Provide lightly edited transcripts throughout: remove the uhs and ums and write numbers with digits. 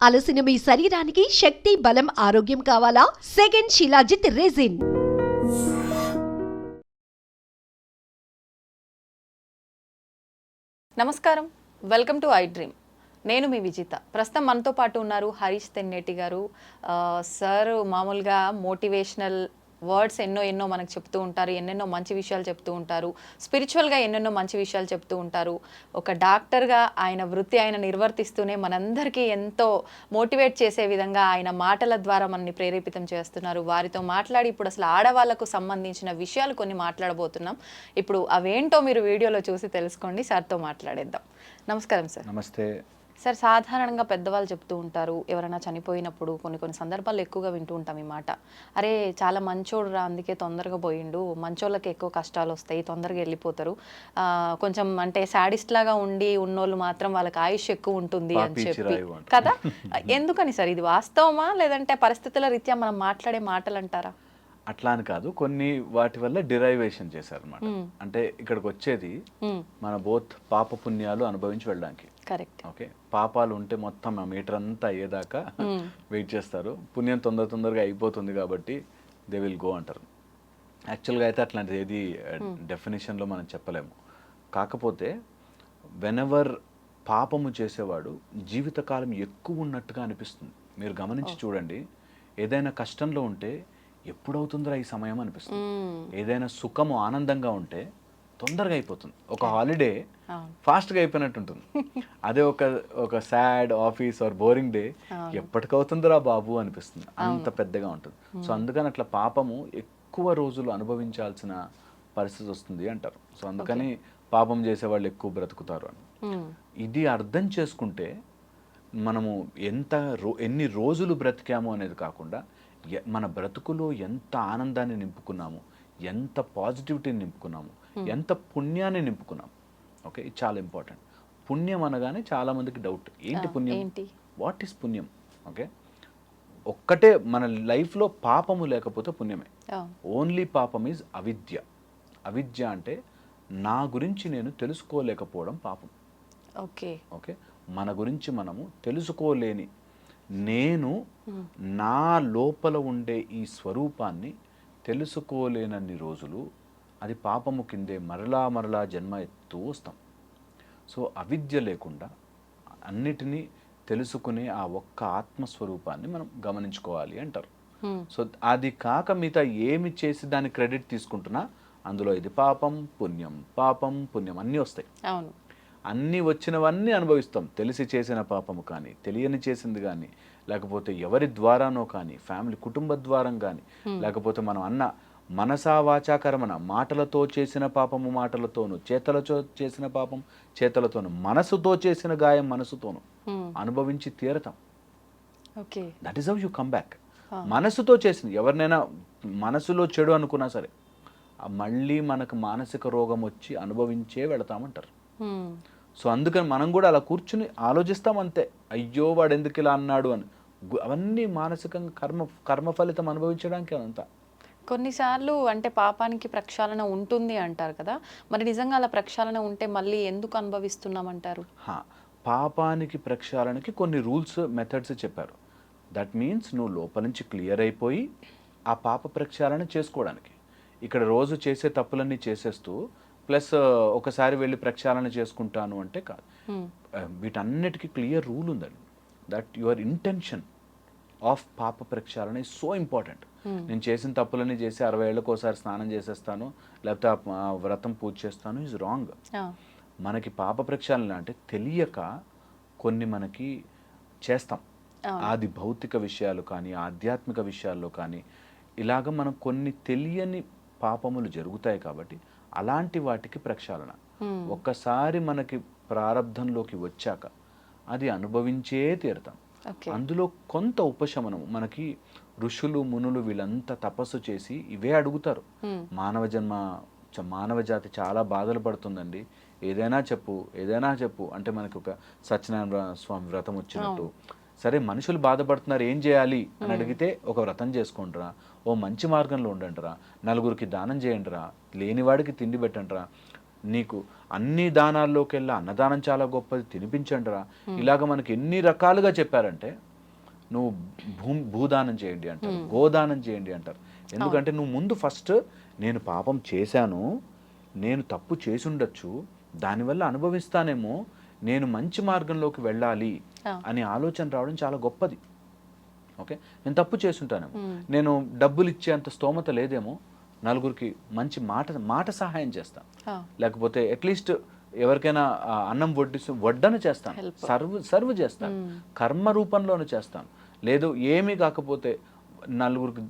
అలసిన మీ శరీరానికి శక్తి, బలం, ఆరోగ్యం కావాలా? Second shilajit resin. నమస్కారం, వెల్కమ్ టు ఐ డ్రీమ్. నేను మీ విజిత. ప్రస్తుతం మనతో పాటు ఉన్నారు హరీష్ తెన్నేటి గారు. సార్ మామూలుగా మోటివేషనల్ వర్డ్స్ ఎన్నో మనకు చెప్తూ ఉంటారు, ఎన్నెన్నో మంచి విషయాలు చెప్తూ ఉంటారు, స్పిరిచువల్గా ఎన్నెన్నో మంచి విషయాలు చెప్తూ ఉంటారు. ఒక డాక్టర్గా ఆయన వృత్తి ఆయన నిర్వర్తిస్తూనే మనందరికీ ఎంతో మోటివేట్ చేసే విధంగా ఆయన మాటల ద్వారా మనల్ని ప్రేరేపితం చేస్తున్నారు. వారితో మాట్లాడి ఇప్పుడు అసలు ఆడవాళ్లకు సంబంధించిన విషయాలు కొన్ని మాట్లాడబోతున్నాం. ఇప్పుడు అవేంటో మీరు వీడియోలో చూసి తెలుసుకోండి. సార్తో మాట్లాడేద్దాం. నమస్కారం సార్. నమస్తే సార్, సాధారణంగా పెద్దవాళ్ళు చెప్తూ ఉంటారు, ఎవరైనా చనిపోయినప్పుడు కొన్ని సందర్భాలు ఎక్కువగా వింటూ ఉంటాం ఈ మాట. అరే చాలా మంచోడు రా, అందుకే తొందరగా పోయిండు, మంచోళ్ళకి ఎక్కువ కష్టాలు వస్తాయి, తొందరగా వెళ్ళిపోతారు, కొంచెం అంటే సాడిస్ట్ లాగా ఉండి ఉన్నోళ్ళు మాత్రం వాళ్ళకి ఆయుష్ ఎక్కువ ఉంటుంది అని చెప్పి కదా. ఎందుకని సార్, ఇది వాస్తవమా లేదంటే పరిస్థితుల రీత్యా మనం మాట్లాడే మాటలు అంటారా? అట్లా అని కాదు, కొన్ని వాటి వల్ల డిరైవేషన్ చేశారు అనమాట. అంటే ఇక్కడికి వచ్చేది మన బోత్ పాప పుణ్యాలు అనుభవించి వెళ్ళడానికి. కరెక్ట్. ఓకే, పాపాలు ఉంటే మొత్తం ఆ మీటర్ అంతా అయ్యేదాకా వెయిట్ చేస్తారు. పుణ్యం తొందరగా అయిపోతుంది కాబట్టి దే విల్ గో అంటారు. యాక్చువల్గా అయితే అట్లాంటిది ఏది డెఫినేషన్లో మనం చెప్పలేము. కాకపోతే వెనెవర్ పాపము చేసేవాడు జీవితకాలం ఎక్కువ ఉన్నట్టుగా అనిపిస్తుంది. మీరు గమనించి చూడండి, ఏదైనా కష్టంలో ఉంటే ఎప్పుడవుతుందిరా ఈ సమయం అనిపిస్తుంది. ఏదైనా సుఖము ఆనందంగా ఉంటే తొందరగా అయిపోతుంది. ఒక హాలిడే ఫాస్ట్గా అయిపోయినట్టు ఉంటుంది. అదే ఒక sad office or boring day ఎప్పటికవుతుందిరా బాబు అనిపిస్తుంది, అంత పెద్దగా ఉంటుంది. సో అందుకని అట్లా పాపము ఎక్కువ రోజులు అనుభవించాల్సిన పరిస్థితి వస్తుంది అంటారు. సో అందుకని పాపం చేసేవాళ్ళు ఎక్కువ బ్రతుకుతారు అని. ఇది అర్థం చేసుకుంటే మనము ఎన్ని రోజులు బ్రతికాము అనేది కాకుండా మన బ్రతుకులో ఎంత ఆనందాన్ని నింపుకున్నాము, ఎంత పాజిటివిటీని నింపుకున్నాము, ఎంత పుణ్యాన్ని నింపుకున్నాము. ఓకే, ఇది చాలా ఇంపార్టెంట్. పుణ్యం అనగానే చాలామందికి డౌట్, ఏంటి పుణ్యం, వాట్ ఈస్ పుణ్యం? ఓకే, ఒక్కటే మన లైఫ్లో పాపము లేకపోతే పుణ్యమే. ఓన్లీ పాపం ఈజ్ అవిద్య. అవిద్య అంటే నా గురించి నేను తెలుసుకోలేకపోవడం పాపం. ఓకే ఓకే, మన గురించి మనము తెలుసుకోలేని, నేను నా లోపల ఉండే ఈ స్వరూపాన్ని తెలుసుకోలేనన్ని రోజులు అది పాపము కిందే మరలా జన్మ ఎత్తూ వస్తాం. సో అవిద్య లేకుండా అన్నిటినీ తెలుసుకునే ఆ ఒక్క ఆత్మస్వరూపాన్ని మనం గమనించుకోవాలి అంటారు. సో అది కాక మిగతా ఏమి చేసి దాని క్రెడిట్ తీసుకుంటున్నా అందులో ఇది పాపం పుణ్యం అన్నీ వస్తాయి. అవును, అన్నీ వచ్చినవన్నీ అనుభవిస్తాం. తెలిసి చేసిన పాపము కానీ, తెలియని చేసింది కానీ, లేకపోతే ఎవరి ద్వారానో కానీ, ఫ్యామిలీ కుటుంబ ద్వారం కానీ, లేకపోతే మనం అన్న మనసా వాచా కర్మన, మాటలతో చేసిన పాపము మాటలతోను, చేతలతో చేసిన పాపం చేతలతోను, మనసుతో చేసిన గాయం మనసుతోను అనుభవించి తీరతాం. Okay, that is how you come back. మనసుతో చేసింది ఎవరినైనా మనసులో చెడు అనుకున్నా సరే మళ్ళీ మనకు మానసిక రోగం వచ్చి అనుభవించే వెళతామంటారు. సో అందుకని మనం కూడా అలా కూర్చుని ఆలోచిస్తాం అంతే, అయ్యో వాడు ఎందుకు ఇలా అన్నాడు అని. అవన్నీ మానసికంగా కర్మ ఫలితం అనుభవించడానికి అదంతా. కొన్నిసార్లు అంటే పాపానికి ప్రక్షాళన ఉంటుంది అంటారు కదా, మరి నిజంగా అలా ప్రక్షాళన ఉంటే మళ్ళీ ఎందుకు అనుభవిస్తున్నామంటారు? పాపానికి ప్రక్షాళనకి కొన్ని రూల్స్ మెథడ్స్ చెప్పారు. దట్ మీన్స్ నువ్వు లోపల నుంచి క్లియర్ అయిపోయి ఆ పాప ప్రక్షాళన చేసుకోవడానికి. ఇక్కడ రోజు చేసే తప్పులన్నీ చేసేస్తూ ప్లస్ ఒకసారి వెళ్ళి ప్రక్షాళన చేసుకుంటాను అంటే కాదు. వీటన్నిటికీ క్లియర్ రూల్ ఉందండి. దట్ యువర్ ఇంటెన్షన్ ఆఫ్ పాప ప్రక్షాళన ఈజ్ సో ఇంపార్టెంట్. నేను చేసిన తప్పులన్నీ చేసి 60 ఏళ్ళకి ఒకసారి స్నానం చేసేస్తాను, లేకపోతే ఆ వ్రతం పూజ చేస్తాను, ఈజ్ రాంగ్. మనకి పాప ప్రక్షాళన అంటే తెలియక కొన్ని మనకి చేస్తాం. ఆది భౌతిక విషయాలు కానీ, ఆధ్యాత్మిక విషయాల్లో కానీ, ఇలాగ మనం కొన్ని తెలియని పాపములు జరుగుతాయి. కాబట్టి అలాంటి వాటికి ప్రక్షాళన ఒక్కసారి మనకి ప్రారంధంలోకి వచ్చాక అది అనుభవించే తీరుతాం. అందులో కొంత ఉపశమనం మనకి ఋషులు మునులు వీళ్ళంతా తపస్సు చేసి ఇవే అడుగుతారు. మానవ జాతి చాలా బాధలు పడుతుందండి, ఏదైనా చెప్పు అంటే మనకి ఒక సత్యనారాయణ స్వామి వ్రతం వచ్చినట్టు. సరే మనుషులు బాధపడుతున్నారు, ఏం చేయాలి అని అడిగితే ఒక వ్రతం చేసుకోండిరా, ఓ మంచి మార్గంలో ఉండండిరా, నలుగురికి దానం చేయండిరా, లేనివాడికి తిండి పెట్టండిరా, నీకు అన్ని దానాల్లోకెల్లా అన్నదానం చాలా గొప్పది, తినిపించండిరా. ఇలాగ మనకి ఎన్ని రకాలుగా చెప్పారంటే నువ్వు భూదానం చేయండి అంటారు, గోదానం చేయండి అంటారు. ఎందుకంటే నువ్వు ముందు ఫస్ట్ నేను పాపం చేశాను, నేను తప్పు చేసి ఉండొచ్చు, దానివల్ల అనుభవిస్తానేమో, నేను మంచి మార్గంలోకి వెళ్ళాలి అనే ఆలోచన రావడం చాలా గొప్పది. ఓకే, నేను తప్పు చేసుంటానేమో, నేను డబ్బులు ఇచ్చేంత స్తోమత లేదేమో, నలుగురికి మంచి మాట సహాయం చేస్తాను, లేకపోతే అట్లీస్ట్ ఎవరికైనా అన్నం వడ్డన చేస్తాను, సర్వ్ చేస్తాను, కర్మ రూపంలోనే చేస్తాను. లేదు ఏమీ కాకపోతే నలుగురికి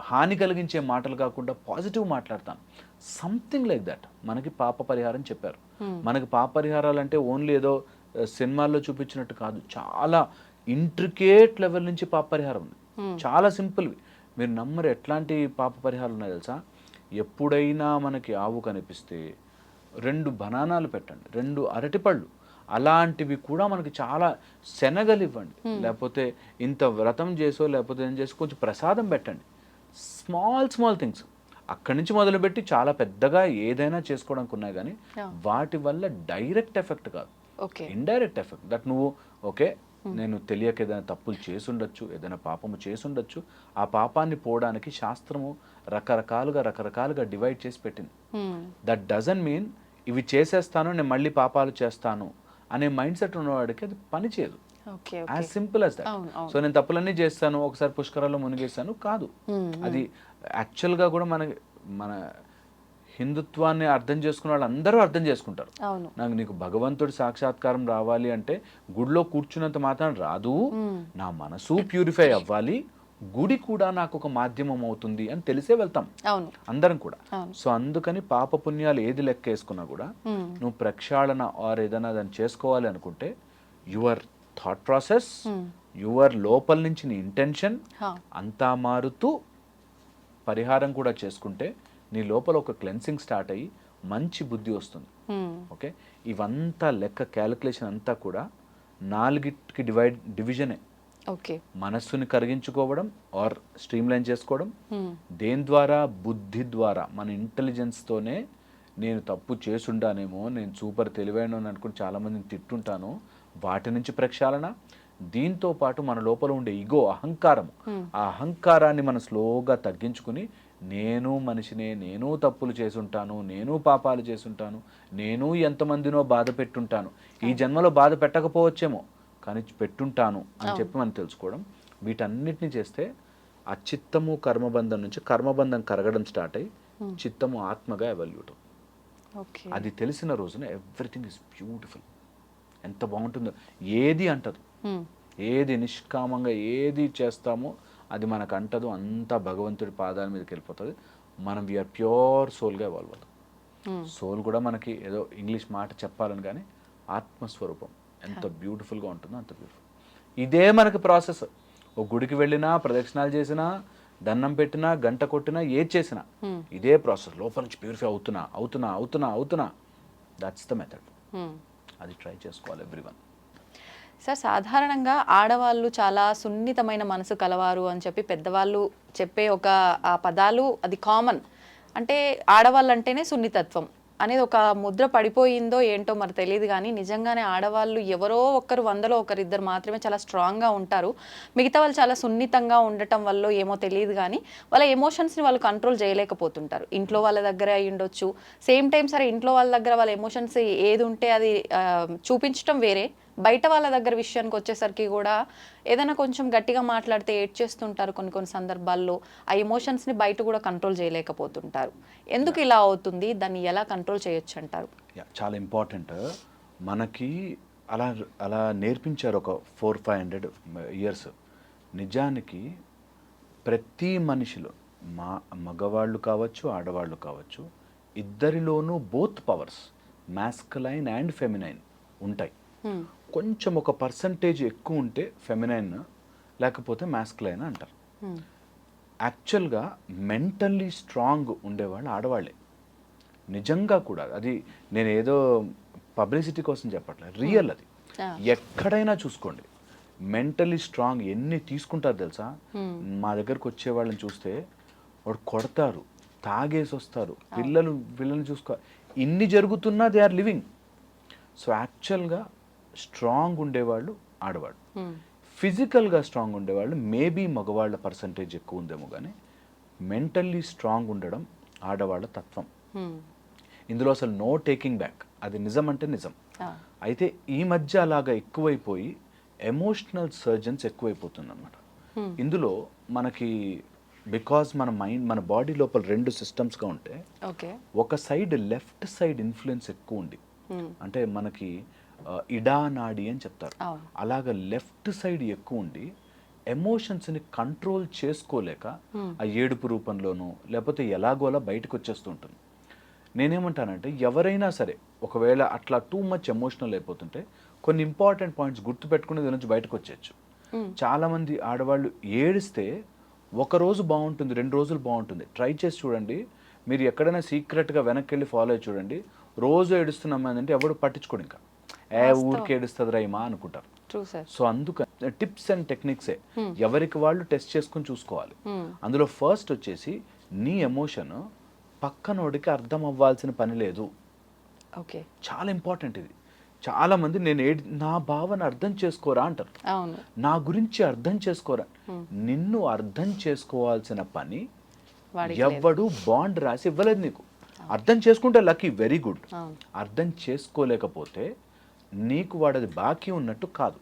హాని కలిగించే మాటలు కాకుండా పాజిటివ్ మాట్లాడతాను, సంథింగ్ లైక్ దట్. మనకి పాప పరిహారం చెప్పారు. మనకి పాప పరిహారాలు అంటే ఓన్లీ ఏదో సినిమాల్లో చూపించినట్టు కాదు, చాలా ఇంట్రికేట్ లెవెల్ నుంచి పాప పరిహారం ఉంది. చాలా సింపుల్వి, మీరు నమ్మరు. ఎట్లాంటి పాప పరిహారాలు ఉన్నాయి తెలుసా? ఎప్పుడైనా మనకి ఆవు కనిపిస్తే 2 బనానాలు పెట్టండి, 2 అరటిపళ్ళు, అలాంటివి కూడా మనకి చాలా శనగలు ఇవ్వండి, లేకపోతే ఇంత వ్రతం చేసో లేకపోతే ఏం చేసి కొంచెం ప్రసాదం పెట్టండి. స్మాల్ థింగ్స్ అక్కడి నుంచి మొదలుపెట్టి చాలా పెద్దగా ఏదైనా చేసుకోవడానికి ఉన్నాయి, కానీ వాటి వల్ల డైరెక్ట్ ఎఫెక్ట్ కాదు, ఇండైరెక్ట్ ఎఫెక్ట్. దట్ నువ్వు ఓకే నేను తెలియక ఏదైనా తప్పులు చేసుండొచ్చు, ఏదైనా పాపము చేసుండొచ్చు, ఆ పాపాన్ని పోవడానికి శాస్త్రము రకరకాలుగా డివైడ్ చేసి పెట్టింది. దట్ డజంట్ మీన్ ఇవి చేసేస్తాను నేను మళ్ళీ పాపాలు చేస్తాను అనే మైండ్ సెట్ ఉన్నవాడికి అది పని చేయదు. As simple as that. So నేను తప్పులన్నీ చేస్తాను, ఒకసారి పుష్కరాల్లో మునిగేస్తాను కాదు. అది యాక్చువల్గా కూడా మన హిందుత్వాన్ని అర్థం చేసుకున్న వాళ్ళు అందరూ అర్థం చేసుకుంటారు. నీకు భగవంతుడి సాక్షాత్కారం రావాలి అంటే గుడిలో కూర్చున్నంత మాత్రం రాదు, నా మనసు ప్యూరిఫై అవ్వాలి, గుడి కూడా నాకు ఒక మాధ్యమం అవుతుంది అని తెలిసే వెళ్తాం అందరం కూడా. సో అందుకని పాప పుణ్యాలు ఏది లెక్క వేసుకున్నా కూడా నువ్వు ప్రక్షాళన ఆర్ ఏదైనా దాన్ని చేసుకోవాలి అనుకుంటే యువర్ థాట్ ప్రాసెస్, యువర్ లోపల నుంచి నీ ఇంటెన్షన్ అంతా మారుతూ పరిహారం కూడా చేసుకుంటే నీ లోపల ఒక క్లెన్సింగ్ స్టార్ట్ అయ్యి మంచి బుద్ధి వస్తుంది. ఓకే, ఇవంతా లెక్క క్యాలిక్యులేషన్ అంతా కూడా 4కి డివిజనే. మనస్సుని కరిగించుకోవడం ఆర్ స్ట్రీమ్ లైన్ చేసుకోవడం, దేని ద్వారా? బుద్ధి ద్వారా, మన ఇంటెలిజెన్స్తోనే. నేను తప్పు చేసుండానేమో, నేను సూపర్ తెలివైన అనుకుని చాలామందిని తిట్టుంటాను, వాటి నుంచి ప్రక్షాళన. దీంతో పాటు మన లోపల ఉండే ఇగో, అహంకారము, ఆ అహంకారాన్ని మనం స్లోగా తగ్గించుకుని నేను మనిషినే, నేను తప్పులు చేసుంటాను, నేను పాపాలు చేసుంటాను, నేను ఎంతమందినో బాధ పెట్టుంటాను, ఈ జన్మలో బాధ పెట్టకపోవచ్చేమో కానీ పెట్టుంటాను అని చెప్పి మనం తెలుసుకోవడం. వీటన్నిటిని చేస్తే ఆ చిత్తము కర్మబంధం నుంచి కర్మబంధం కరగడం స్టార్ట్ అయ్యి చిత్తము ఆత్మగా ఎవల్యూట్. అది తెలిసిన రోజున ఎవ్రీథింగ్ ఇస్ బ్యూటిఫుల్. ఎంత బాగుంటుందో, ఏది అంటదు, ఏది నిష్కామంగా ఏది చేస్తామో అది మనకు అంటదు, అంతా భగవంతుడి పాదాల మీదకి వెళ్ళిపోతుంది. మనం వీఆర్ ప్యూర్ సోల్గా ఇవాల్వ్ అవుతాం. సోల్ కూడా మనకి ఏదో ఇంగ్లీష్ మాట చెప్పాలని కానీ ఆత్మస్వరూపం ఎంత బ్యూటిఫుల్గా ఉంటుందో అంత బ్యూటిఫుల్. ఇదే మనకి ప్రాసెస్. ఒక గుడికి వెళ్ళినా, ప్రదక్షిణాలు చేసినా, దండం పెట్టినా, గంట కొట్టినా, ఏది చేసినా ఇదే ప్రాసెస్. లోపల నుంచి ప్యూరిఫై అవుతున్నా. That's the method. అది ట్రై చేసుకోవాలి ఎవ్రీవన్. సార్, సాధారణంగా ఆడవాళ్ళు చాలా సున్నితమైన మనసు కలవారు అని చెప్పి పెద్దవాళ్ళు చెప్పే ఒక పదాలు అది కామన్. అంటే ఆడవాళ్ళు అంటేనే సున్నితత్వం అనేది ఒక ముద్ర పడిపోయిందో ఏంటో మరి తెలియదు, కానీ నిజంగానే ఆడవాళ్ళు ఎవరో ఒకరు 100లో ఒకరిద్దరు మాత్రమే చాలా స్ట్రాంగ్గా ఉంటారు. మిగతా వాళ్ళు చాలా సున్నితంగా ఉండటం వల్ల ఏమో తెలియదు, కానీ వాళ్ళ ఎమోషన్స్ని వాళ్ళు కంట్రోల్ చేయలేకపోతుంటారు. ఇంట్లో వాళ్ళ దగ్గర అయి ఉండొచ్చు, సేమ్ టైం సరే ఇంట్లో వాళ్ళ దగ్గర వాళ్ళ ఎమోషన్స్ ఏది ఉంటే అది చూపించడం వేరే, బయట వాళ్ళ దగ్గర విషయానికి వచ్చేసరికి కూడా ఏదైనా కొంచెం గట్టిగా మాట్లాడితే ఏడ్చేస్తుంటారు. కొన్ని సందర్భాల్లో ఆ ఎమోషన్స్ని బయట కూడా కంట్రోల్ చేయలేకపోతుంటారు. ఎందుకు ఇలా అవుతుంది? దాన్ని ఎలా కంట్రోల్ చేయొచ్చు అంటారు? చాలా ఇంపార్టెంట్. మనకి అలా నేర్పించారు ఒక 400-500 ఇయర్స్. నిజానికి ప్రతి మనిషిలో మగవాళ్ళు కావచ్చు, ఆడవాళ్ళు కావచ్చు, ఇద్దరిలోనూ both powers, masculine and feminine ఉంటాయి. కొంచెం ఒక పర్సంటేజ్ ఎక్కువ ఉంటే ఫెమినైన్, లేకపోతే మాస్కులైన్ అంటారు. యాక్చువల్గా మెంటల్లీ స్ట్రాంగ్ ఉండేవాళ్ళు ఆడవాళ్ళే నిజంగా కూడా. అది నేను ఏదో పబ్లిసిటీ కోసం చెప్పట్లేదు, రియల్. అది ఎక్కడైనా చూసుకోండి, మెంటల్లీ స్ట్రాంగ్ ఎన్ని తీసుకుంటారు తెలుసా? మా దగ్గరకు వచ్చే వాళ్ళని చూస్తే వాడు కొడతారు, తాగేసి వస్తారు, పిల్లల్ని చూసుకో, ఇన్ని జరుగుతున్నా దే ఆర్ లివింగ్. సో యాక్చువల్గా స్ట్రాంగ్ ఉండేవాళ్ళు ఆడవాళ్ళు. ఫిజికల్గా స్ట్రాంగ్ ఉండేవాళ్ళు మేబీ మగవాళ్ళ పర్సంటేజ్ ఎక్కువ ఉందేమో కానీ మెంటల్లీ స్ట్రాంగ్ ఉండడం ఆడవాళ్ళ తత్వం. ఇందులో అసలు నో టేకింగ్ బ్యాక్, అది నిజం అంటే నిజం. అయితే ఈ మధ్య అలాగా ఎక్కువైపోయి ఎమోషనల్ సర్జన్స్ ఎక్కువైపోతుంది అనమాట. ఇందులో మనకి బికాజ్ మన మైండ్, మన బాడీ లోపల 2 సిస్టమ్స్గా ఉంటే ఒక సైడ్ లెఫ్ట్ సైడ్ ఇన్ఫ్లుయెన్స్ ఎక్కువ ఉంది. అంటే మనకి ఇడా నాడి అని చెప్తారు. అలాగ లెఫ్ట్ సైడ్ ఎక్కువ ఉండి ఎమోషన్స్ని కంట్రోల్ చేసుకోలేక ఆ ఏడుపు రూపంలోనూ లేకపోతే ఎలాగోలా బయటకు వచ్చేస్తూ ఉంటుంది. నేనేమంటానంటే ఎవరైనా సరే ఒకవేళ అట్లా టూ మచ్ ఎమోషనల్ అయిపోతుంటే కొన్ని ఇంపార్టెంట్ పాయింట్స్ గుర్తుపెట్టుకుని దీని నుంచి బయటకు వచ్చేయచ్చు. చాలామంది ఆడవాళ్ళు ఏడిస్తే ఒక రోజు బాగుంటుంది, 2 రోజులు బాగుంటుంది. ట్రై చేసి చూడండి. మీరు ఎక్కడైనా సీక్రెట్గా వెనక్కి వెళ్ళి ఫాలో అయ్యి చూడండి. రోజు ఏడుస్తున్నాం అంటే ఎవడు పట్టించుకోడు, ఇంకా ఊరికి ఏడుస్తుంది రైమా అనుకుంటారు. సో అందుకని టిప్స్ అండ్ టెక్నిక్సే ఎవరికి వాళ్ళు టెస్ట్ చేసుకుని చూసుకోవాలి. అందులో ఫస్ట్ వచ్చేసి నీ ఎమోషన్ పక్కనోడికి అర్థం అవ్వాల్సిన పని లేదు. చాలా ఇంపార్టెంట్ ఇది. చాలా మంది నా భావన అర్థం చేసుకోరా అంటారు, నా గురించి అర్థం చేసుకోరా. నిన్ను అర్థం చేసుకోవాల్సిన పని ఎవ్వడు బాండ్ రాసి ఇవ్వలేదు నీకు. అర్థం చేసుకుంటే లక్కీ, వెరీ గుడ్. అర్థం చేసుకోలేకపోతే నీకు వాడది బాకీ ఉన్నట్టు కాదు.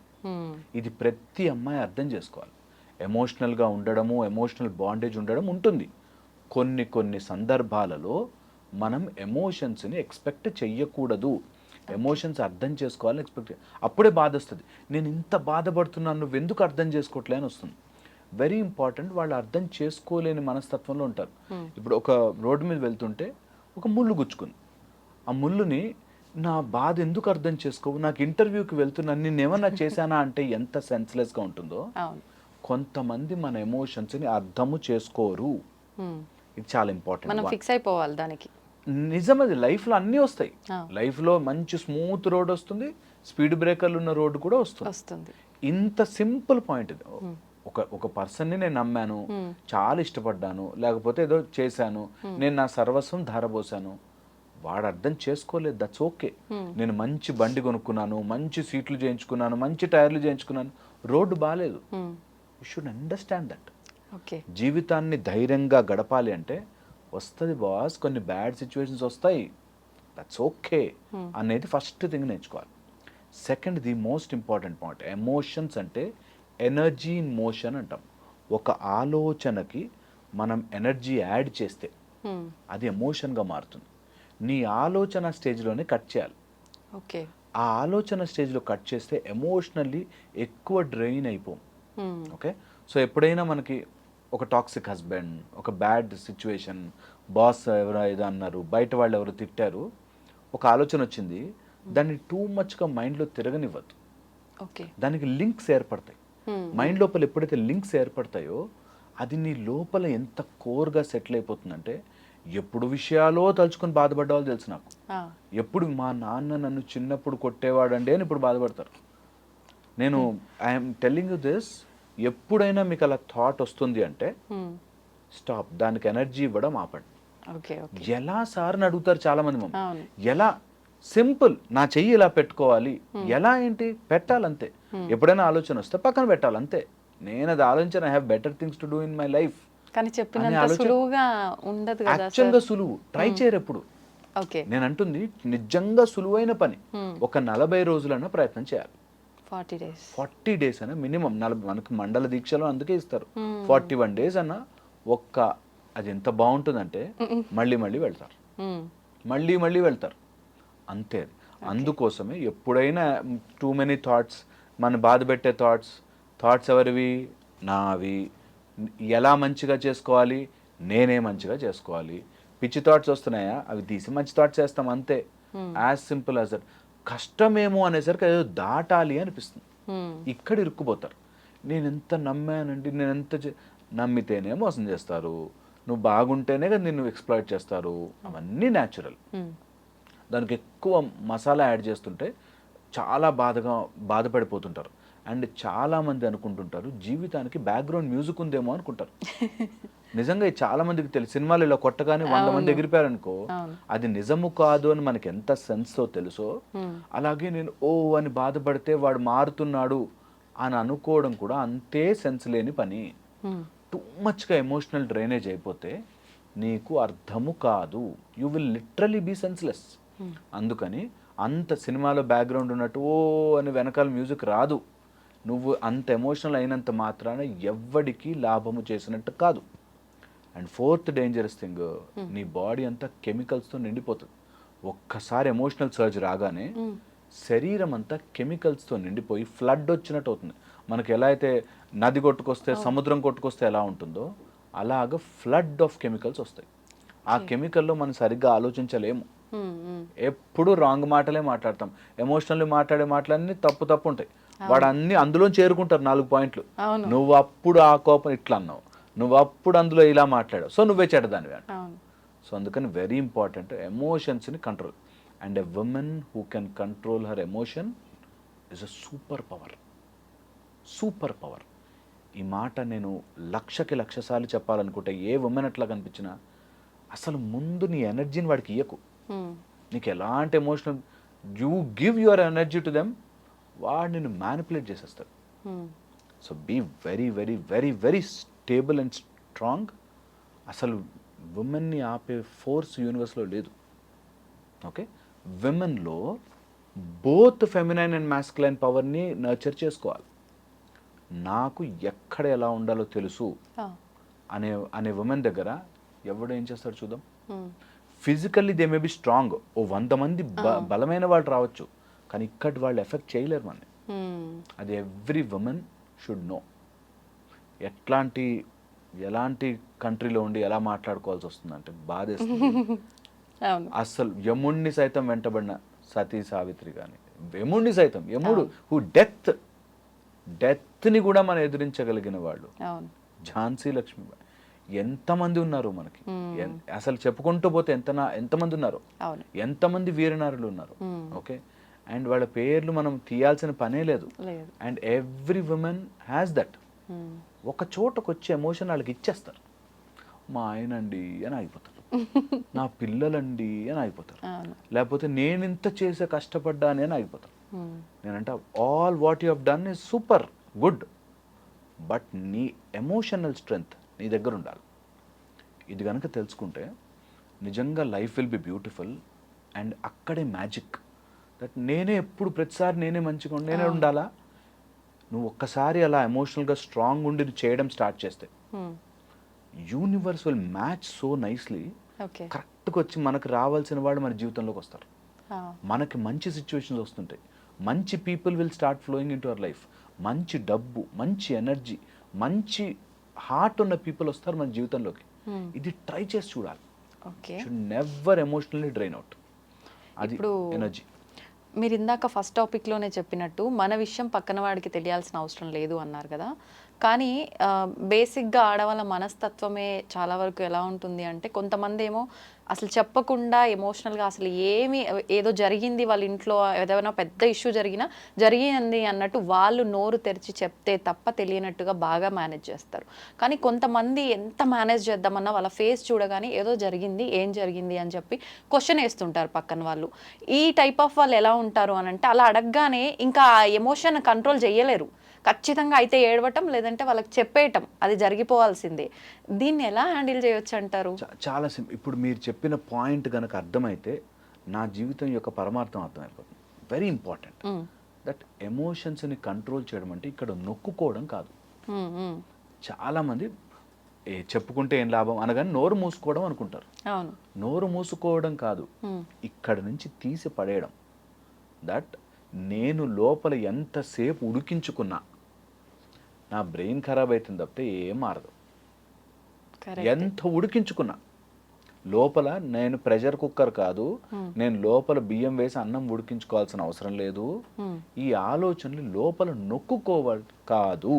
ఇది ప్రతి అమ్మాయి అర్థం చేసుకోవాలి. ఎమోషనల్గా ఉండడము, ఎమోషనల్ బాండేజ్ ఉండడం ఉంటుంది. కొన్ని సందర్భాలలో మనం ఎమోషన్స్ని ఎక్స్పెక్ట్ చెయ్యకూడదు. ఎమోషన్స్ అర్థం చేసుకోవాలని ఎక్స్పెక్ట్, అప్పుడే బాధ వస్తుంది. నేను ఇంత బాధపడుతున్నాను, నువ్వు ఎందుకు అర్థం చేసుకోవట్లే అని వస్తుంది. Very important. వాళ్ళు అర్థం చేసుకోలేని మనస్తత్వంలో ఉంటారు. ఇప్పుడు ఒక రోడ్డు మీద వెళ్తుంటే ఒక ముళ్ళు గుచ్చుకుంది. ఆ ముళ్ళుని నా బాధ ఎందుకు అర్థం చేసుకోవు, నాకు ఇంటర్వ్యూకి వెళ్తున్నాను, నేను ఏమన్నా చేశానా అంటే ఎంత సెన్స్లెస్గా ఉంటుందో. కొంతమంది మన ఎమోషన్స్ని అర్థము చేసుకోరు. ఇది చాలా ఇంపార్టెంట్. మనం ఫిక్స్ అయిపోవాలి దానికి. నిజం, అది లైఫ్లో అన్నీ వస్తాయి. లైఫ్లో మంచి స్మూత్ రోడ్ వస్తుంది, స్పీడ్ బ్రేకర్లు ఉన్న రోడ్డు కూడా వస్తుంది. ఇంత సింపుల్ పాయింట్ ఇది. ఒక పర్సన్ని నేను నమ్మాను, చాలా ఇష్టపడ్డాను, లేకపోతే ఏదో చేశాను, నేను నా సర్వస్వం ధారపోసాను, వాడు అర్థం చేసుకోలేదు, దట్స్ ఓకే. నేను మంచి బండి కొనుక్కున్నాను, మంచి సీట్లు చేయించుకున్నాను, మంచి టైర్లు చేయించుకున్నాను, రోడ్డు బాగాలేదు. You should understand that. జీవితాన్ని ధైర్యంగా గడపాలి అంటే వస్తుంది బాస్, కొన్ని బ్యాడ్ సిచ్యువేషన్స్ వస్తాయి, దట్స్ ఓకే అనేది ఫస్ట్ థింగ్ నేర్చుకోవాలి. Second, the most important point, emotions అంటే ఎనర్జీ ఇన్ మోషన్ అంటాం. ఒక ఆలోచనకి మనం ఎనర్జీ యాడ్ చేస్తే అది ఎమోషన్గా మారుతుంది. నీ ఆలోచన స్టేజ్లోనే కట్ చేయాలి. ఆ ఆలోచన స్టేజ్లో కట్ చేస్తే ఎమోషనల్లీ ఎక్కువ డ్రైన్ అయిపోం. ఓకే, సో ఎప్పుడైనా మనకి ఒక టాక్సిక్ హస్బెండ్, ఒక బ్యాడ్ సిచ్యువేషన్, బాస్ ఎవరో ఏదో అన్నారు, బయట వాళ్ళు ఎవరు తిట్టారు, ఒక ఆలోచన వచ్చింది, దాన్ని టూ మచ్గా మైండ్లో తిరగనివ్వద్దు. దానికి లింక్స్ ఏర్పడతాయి. మైండ్ లోపల ఎప్పుడైతే లింక్స్ ఏర్పడతాయో అది నీ లోపల ఎంత కోర్గా సెటిల్ అయిపోతుందంటే ఎప్పుడు విషయాలో తలుచుకొని బాధపడ్డాలో తెలుసు నాకు. ఎప్పుడు మా నాన్న నన్ను చిన్నప్పుడు కొట్టేవాడండి అని ఇప్పుడు బాధపడతారు. నేను ఐఎమ్ టెల్లింగ్ యూ దిస్, ఎప్పుడైనా మీకు అలా థాట్ వస్తుంది అంటే స్టాప్, దానికి ఎనర్జీ ఇవ్వడం ఆపండి. ఎలా సార్ అని అడుగుతారు చాలా మంది మమ్మల్ని. ఎలా? సింపుల్, నా చెయ్యి ఇలా పెట్టుకోవాలి. ఎలా ఏంటి? పెట్టాలంతే. ఎప్పుడైనా ఆలోచన వస్తే పక్కన పెట్టాలంతే. నేను అది ఆలోచించాను, I have better things to do in my life. కానీ చెప్పినంత సులువుగా ఉండదు కదా. యాక్చువల్గా సులువు, ట్రై చేయరు ఎప్పుడు. నేను అంటుంది నిజంగా సులువైన పని. ఒక 40 రోజులైనా ప్రయత్నం చేయాలి. 40 days అన్న మినిమం. మనకు మండల దీక్షలో అందుకే ఇస్తారు 41 days అన్న. అది ఎంత బాగుంటుందంటే మళ్ళీ వెళ్తారు, మళ్ళీ వెళ్తారు, అంతే. అందుకోసమే ఎప్పుడైనా టూ మెనీ థాట్స్, మన బాధ పెట్టే థాట్స్ ఎవరివి? నావి. ఎలా మంచిగా చేసుకోవాలి? నేనే మంచిగా చేసుకోవాలి. పిచ్చి థాట్స్ వస్తున్నాయా, అవి తీసి మంచి థాట్స్ వేస్తాం, అంతే. As simple as that. కష్టమేమో అనేసరికి ఏదో దాటాలి అనిపిస్తుంది. ఇక్కడ ఇరుక్కుపోతారు. నేను ఎంత నమ్మానండి, నేను ఎంత నమ్మితేనే మోసం చేస్తారు, నువ్వు బాగుంటేనే కదా నిన్ను ఎక్స్ప్లాయిట్ చేస్తారు. అవన్నీ న్యాచురల్. దానికి ఎక్కువ మసాలా యాడ్ చేస్తుంటే చాలా బాధపడిపోతుంటారు. అండ్ చాలామంది అనుకుంటుంటారు జీవితానికి బ్యాక్గ్రౌండ్ మ్యూజిక్ ఉందేమో అనుకుంటారు. నిజంగా చాలా మందికి తెలుసు. సినిమాలు ఇలా కొట్టగానే 100 మంది ఎగిరిపోయారనుకో, అది నిజము కాదు అని మనకి ఎంత సెన్స్తో తెలుసో, అలాగే నేను అని బాధపడితే వాడు మారుతున్నాడు అని అనుకోవడం కూడా అంతే సెన్స్ లేని పని. టూ మచ్గా ఎమోషనల్ డ్రైనేజ్ అయిపోతే నీకు అర్థము కాదు, you will literally be senseless. అందుకని అంత సినిమాలో బ్యాక్గ్రౌండ్ ఉన్నట్టు ఓ అని వెనకాల మ్యూజిక్ రాదు. నువ్వు అంత ఎమోషనల్ అయినంత మాత్రాన ఎవ్వడికి లాభము చేసినట్టు కాదు. అండ్ ఫోర్త్ డేంజరస్ థింగ్, నీ బాడీ అంతా కెమికల్స్తో నిండిపోతుంది. ఒక్కసారి ఎమోషనల్ సర్జ్ రాగానే శరీరం అంతా కెమికల్స్తో నిండిపోయి ఫ్లడ్ వచ్చినట్టు అవుతుంది. మనకి ఎలా అయితే నది కొట్టుకొస్తే సముద్రం కొట్టుకొస్తే ఎలా ఉంటుందో అలాగ ఫ్లడ్ ఆఫ్ కెమికల్స్ వస్తాయి. ఆ కెమికల్లో మనం సరిగ్గా ఆలోచించలేము. ఎప్పుడు రాంగ్ మాటలే మాట్లాడతాం. ఎమోషనల్లీ మాట్లాడే మాటలన్నీ తప్పు ఉంటాయి. వాడు అన్ని అందులో చేరుకుంటారు 4 పాయింట్లు. నువ్వు అప్పుడు ఆ కోపం ఇట్లా అన్నావు, నువ్వు అప్పుడు అందులో ఇలా మాట్లాడావు, సో నువ్వే చెడ్డదానివి అంట. సో అందుకని వెరీ ఇంపార్టెంట్ ఎమోషన్స్ని control. And a women who can control her emotion is a super power. Super power. ఈ మాట నేను 1,00,000 సార్లు చెప్పాలనుకుంటే ఏ ఉమెన్ అట్లా కనిపించినా అసలు ముందు నీ ఎనర్జీని వాడికి ఇయ్యకు. నీకు ఎలాంటి emotional you give your energy to them, వాడు నిన్ను మ్యానిపులేట్ చేసేస్తాడు. So be very very very very stable and strong. అసలు ఉమెన్ని ఆపే ఫోర్స్ యూనివర్స్లో లేదు. ఓకే, విమెన్లో బోత్ ఫెమినైన్ అండ్ మాస్కులైన్ పవర్ని నర్చర్ చేసుకోవాలి. నాకు ఎక్కడ ఎలా ఉండాలో తెలుసు అనే ఉమెన్ దగ్గర ఎవడు ఏం చేస్తాడు చూద్దాం. Physically they may be strong, ఓ 100 మంది బలమైన వాళ్ళు రావచ్చు, కానీ ఇక్కడి వాళ్ళు ఎఫెక్ట్ చేయలేరు మనని. అది ఎవ్రీ ఉమెన్ షుడ్ నో. ఎలాంటి కంట్రీలో ఉండి ఎలా మాట్లాడుకోవాల్సి వస్తుందంటే బాధేస్తుంది. అసలు యముణ్ణి సైతం వెంటబడిన సతీ సావిత్రి కానీ, యముడు హూ డెత్ని కూడా మనం ఎదిరించగలిగిన వాళ్ళు, ఝాన్సీ లక్ష్మీబాయి, ఎంతమంది ఉన్నారు మనకి. అసలు చెప్పుకుంటూ పోతే ఎంతమంది ఉన్నారు, ఎంతమంది వీరనారులు ఉన్నారు. ఓకే, అండ్ వాళ్ళ పేర్లు మనం తీయాల్సిన పనే లేదు. And every women has that. ఒక చోటకు వచ్చి ఎమోషన్ వాళ్ళకి ఇచ్చేస్తారు. మా ఆయనండి అని ఆగిపోతారు, నా పిల్లలండి అని ఆగిపోతారు, లేకపోతే నేను ఇంత చేసే కష్టపడ్డాని అని ఆగిపోతారు. నేనంట all what you have done is super good, but నీ ఎమోషనల్ స్ట్రెంగ్త్ నీ దగ్గర ఉండాలి. ఇది కనుక తెలుసుకుంటే నిజంగా life will be beautiful. And అక్కడే మ్యాజిక్. దట్ నేనే ఎప్పుడు ప్రతిసారి నేనే మంచిగా నేనే ఉండాలా. నువ్వు ఒక్కసారి అలా ఎమోషనల్గా స్ట్రాంగ్ ఉండి చేయడం స్టార్ట్ చేస్తే universe will match so nicely. కరెక్ట్గా వచ్చి మనకు రావాల్సిన వాళ్ళు మన జీవితంలోకి వస్తారు. మనకి మంచి సిచ్యువేషన్స్ వస్తుంటాయి, మంచి people will start flowing in to our life. మంచి డబ్బు, మంచి ఎనర్జీ, మంచి హార్ట్ ఉన్న పీపుల్ వస్తారు మన జీవితంలోకి. ఇది ట్రై చేసి చూడాలి. Should never emotionally drain out. అది ఎనర్జీ. మీరు ఇందాక ఫస్ట్ టాపిక్లోనే చెప్పినట్టు మన విషయం పక్కన వాడికి తెలియాల్సిన అవసరం లేదు అన్నారు కదా. కానీ బేసిక్గా ఆడవాళ్ళ మనస్తత్వమే చాలా వరకు ఎలా ఉంటుంది అంటే, కొంతమంది ఏమో అసలు చెప్పకుండా ఎమోషనల్గా అసలు ఏదో జరిగింది వాళ్ళ ఇంట్లో, ఏదైనా పెద్ద ఇష్యూ జరిగింది అన్నట్టు వాళ్ళు నోరు తెరిచి చెప్తే తప్ప తెలియనట్టుగా బాగా మేనేజ్ చేస్తారు. కానీ కొంతమంది ఎంత మేనేజ్ చేద్దామన్నా వాళ్ళ ఫేస్ చూడగానే ఏదో జరిగింది, ఏం జరిగింది అని చెప్పి క్వశ్చన్ వేస్తుంటారు పక్కన వాళ్ళు. ఈ టైప్ ఆఫ్ వాళ్ళు ఎలా ఉంటారు అని అంటే, అలా అడగగానే ఇంకా ఎమోషన్ కంట్రోల్ చేయలేరు. ఖచ్చితంగా అయితే ఏడవటం, లేదంటే వాళ్ళకి చెప్పేయటం, అది జరిగిపోవాల్సిందే. దీన్ని ఎలా హ్యాండిల్ చేయొచ్చు అంటారు? చాలా ఇప్పుడు మీరు చెప్పిన పాయింట్ కనుక అర్థమైతే నా జీవితం యొక్క పరమార్థం అర్థమైపోతుంది. వెరీ ఇంపార్టెంట్ దట్ ఎమోషన్స్ని కంట్రోల్ చేయడం అంటే ఇక్కడ నొక్కుకోవడం కాదు. చాలామంది చెప్పుకుంటే ఏం లాభం అనగానే నోరు మూసుకోవడం అనుకుంటారు. నోరు మూసుకోవడం కాదు, ఇక్కడ నుంచి తీసి పడేయడం. దట్ నేను లోపల ఎంతసేపు ఉడికించుకున్నా నా బ్రెయిన్ ఖరాబ్ అవుతుంది తప్పితే ఏం మారదు. ఎంత ఉడికించుకున్నా లోపల నేను ప్రెషర్ కుక్కర్ కాదు, నేను లోపల బియ్యం వేసి అన్నం ఉడికించుకోవాల్సిన అవసరం లేదు. ఈ ఆలోచనలు లోపల నొక్కుకోవాలి కాదు